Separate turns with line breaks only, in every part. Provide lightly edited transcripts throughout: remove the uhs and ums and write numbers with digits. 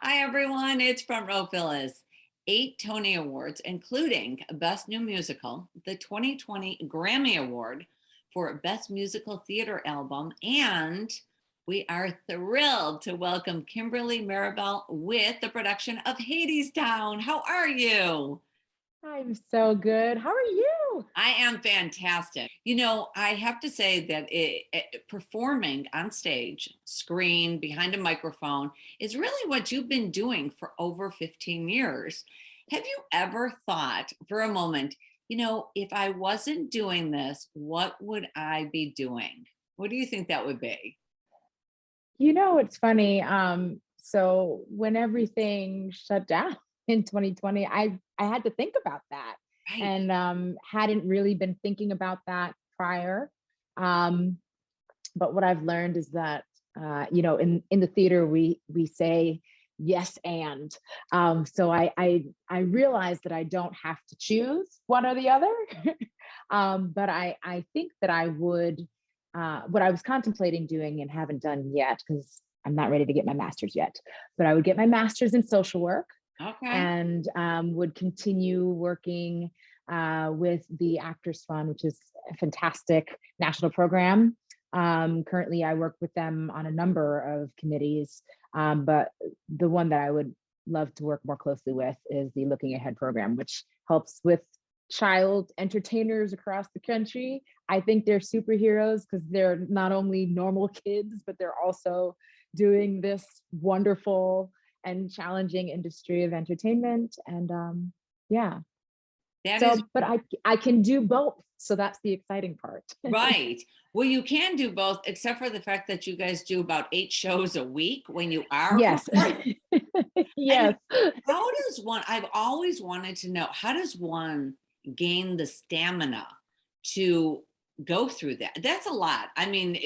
Hi, everyone. It's Front Row Phyllis. 8 Tony Awards, including Best New Musical, the 2020 Grammy Award for Best Musical Theater Album, and we are thrilled to welcome Kimberly Marable with the production of Hadestown. How are you?
I'm so good. How are you?
I am fantastic. I have to say that performing on stage, screen, behind a microphone is really what you've been doing for over 15 years. Have you ever thought for a moment, if I wasn't doing this, what would I be doing? What do you think that would be?
It's funny. So when everything shut down in 2020, I had to think about that
Right.
and hadn't really been thinking about that prior. Um, but what I've learned is that in the theater we say yes and so I realized that I don't have to choose one or the other. But I think that I would what I was contemplating doing and haven't done yet because I'm not ready to get my master's yet, but I would get my master's in social work
Okay.
and would continue working with the Actors Fund, which is a fantastic national program. Currently, I work with them on a number of committees, but the one that I would love to work more closely with is the Looking Ahead program, which helps with child entertainers across the country. I think they're superheroes because they're not only normal kids, but they're also doing this wonderful and challenging industry of entertainment. And yeah,
That is
so but I can do both. So that's the exciting part.
right. Well, you can do both, except for the fact that you guys do about 8 shows a week when you are
Yes.
performing. I mean,
Yes.
how does one, I've always wanted to know, how does one gain the stamina to go through that? That's a lot. I mean,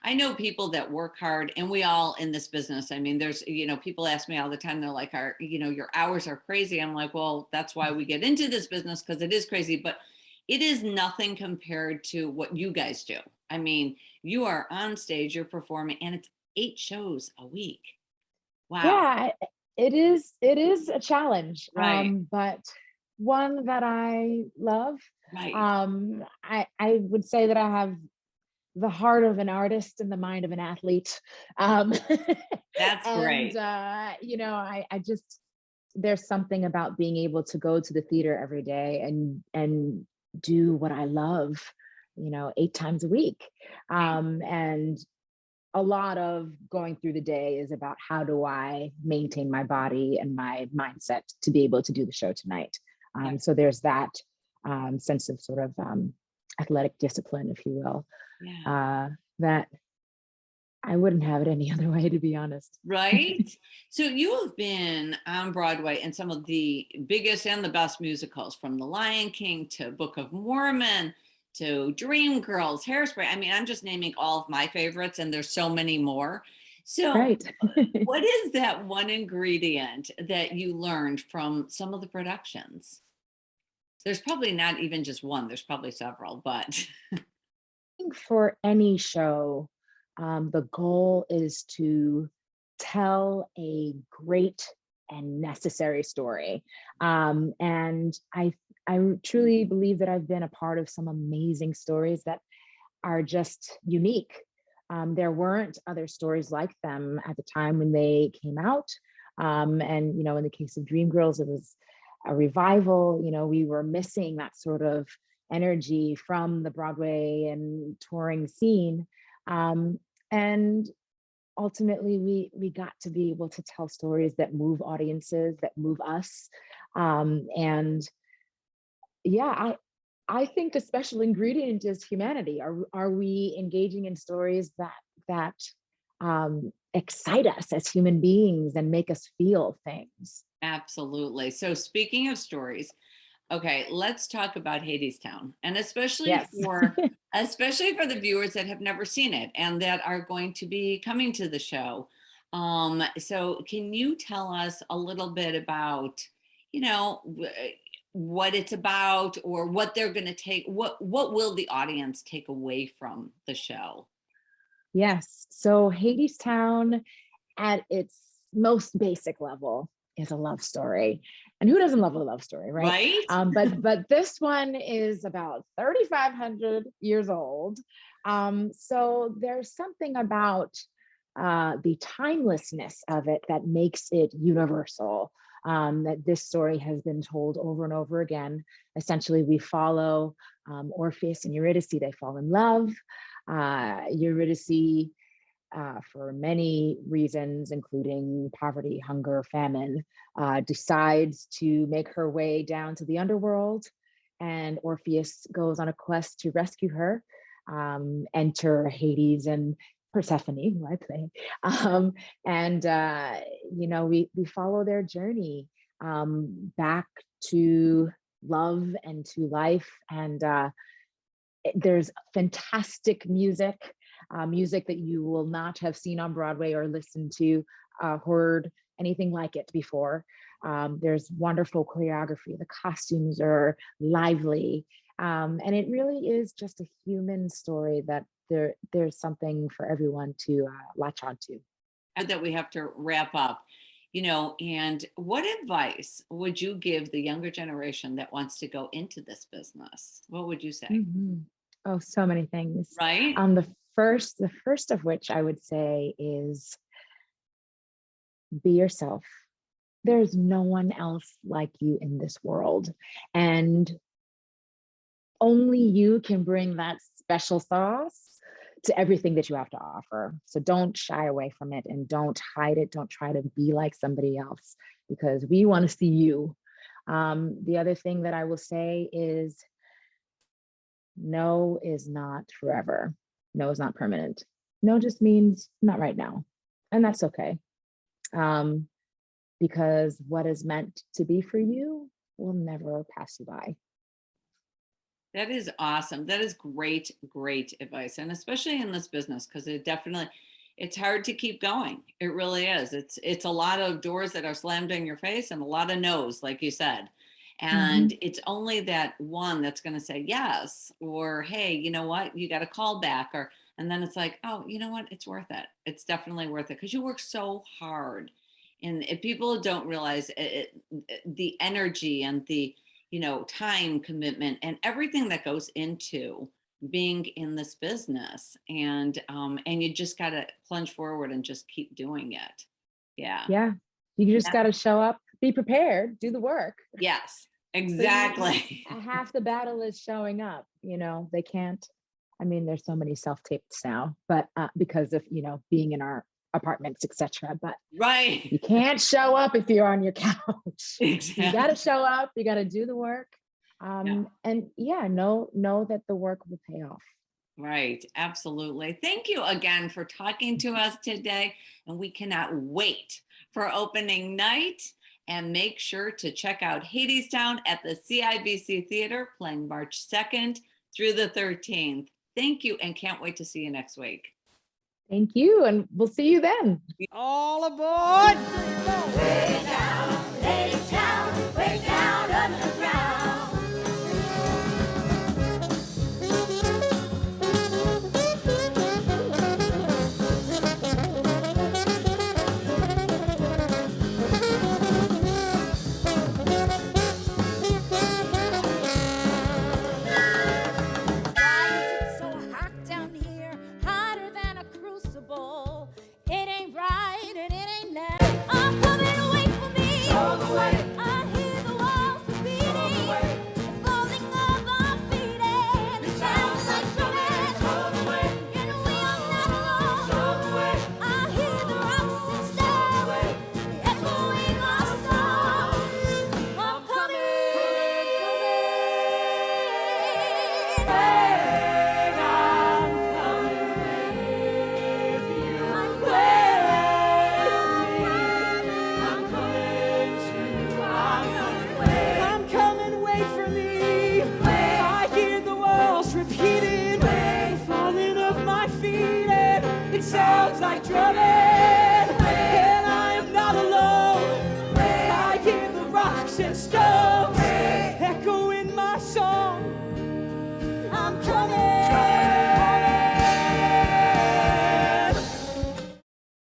I know people that work hard, and we all in this business. I mean, there's, people ask me all the time, they're like, your hours are crazy. I'm like, well, that's why we get into this business because it is crazy, but it is nothing compared to what you guys do. I mean, you are on stage, you're performing, and it's 8 shows a week. Wow.
Yeah, it is a challenge,
Right.
but one that I love.
Right.
I would say that I have the heart of an artist and the mind of an athlete. Um,
That's
and
great.
I just there's something about being able to go to the theater every day and do what I love, 8 times a week.
Right.
And a lot of going through the day is about how do I maintain my body and my mindset to be able to do the show tonight.
Yeah.
So there's that sense of sort of athletic discipline, if you will,
Yeah.
that I wouldn't have it any other way, to be honest.
Right. So you have been on Broadway in some of the biggest and the best musicals, from The Lion King to Book of Mormon to Dreamgirls, Hairspray. I mean, I'm just naming all of my favorites, and there's so many more. So,
Right.
what is that one ingredient that you learned from some of the productions? There's probably not even just one, there's probably several, but
Think for any show, the goal is to tell a great and necessary story. And I truly believe that I've been a part of some amazing stories that are just unique. There weren't other stories like them at the time when they came out. And in the case of Dreamgirls, it was a revival. We were missing that sort of energy from the Broadway and touring scene. Um, and ultimately we got to be able to tell stories that move audiences, that move us. And yeah, I think a special ingredient is humanity. Are we engaging in stories that excite us as human beings and make us feel things?
absolutely. So, speaking of stories, okay, let's talk about Hadestown, and especially
Yes.
for the viewers that have never seen it and that are going to be coming to the show. So can you tell us a little bit about, what it's about, or what they're going to take, what will the audience take away from the show?
Yes. So Hadestown at its most basic level is a love story. And who doesn't love a love story, right?
Right?
But this one is about 3,500 years old. So there's something about the timelessness of it that makes it universal. That this story has been told over and over again. Essentially, we follow Orpheus and Eurydice. They fall in love. Eurydice, for many reasons, including poverty, hunger, famine, decides to make her way down to the underworld. And Orpheus goes on a quest to rescue her. Enter Hades and Persephone, who I play. We follow their journey back to love and to life. And there's fantastic music, music that you will not have seen on Broadway or listened to, heard anything like it before. There's wonderful choreography. The costumes are lively. And it really is just a human story that there's something for everyone to latch onto.
That we have to wrap up, and what advice would you give the younger generation that wants to go into this business? What would you say?
Mhm. Oh, so many things.
Right?
The first of which I would say is be yourself. There's no one else like you in this world. And only you can bring that special sauce to everything that you have to offer. So don't shy away from it and don't hide it. Don't try to be like somebody else because we want to see you. The other thing that I will say is no is not forever. No is not permanent. No just means not right now. And that's okay. Because what is meant to be for you will never pass you by.
That is awesome. That is great, great advice. And especially in this business, because it's hard to keep going. It really is. It's a lot of doors that are slammed in your face and a lot of no's, like you said. And
Mhm.
it's only that one that's going to say yes, or hey, you know what, you got a call back, and then it's like, oh, you know what, it's worth it. It's definitely worth it because you work so hard. And if people don't realize the energy and the time commitment and everything that goes into being in this business, and you just got to plunge forward and just keep doing it. Yeah.
Yeah. You just
Yeah.
got to show up, be prepared, do the work.
Yes,
So
exactly.
half the battle is showing up. They can't. I mean, there's so many self-tapes now, but because of being in our apartments, etc. But
Right.
you can't show up if you're on your couch. You got to
Exactly.
show up. You got to do the work.
Yeah.
And yeah, know that the work will pay off.
Right. Absolutely. Thank you again for talking to us today. And we cannot wait for opening night. And make sure to check out Hadestown at the CIBC Theater, playing March 2nd through the 13th. Thank you, and can't wait to see you next week.
Thank you, and we'll see you then.
All aboard!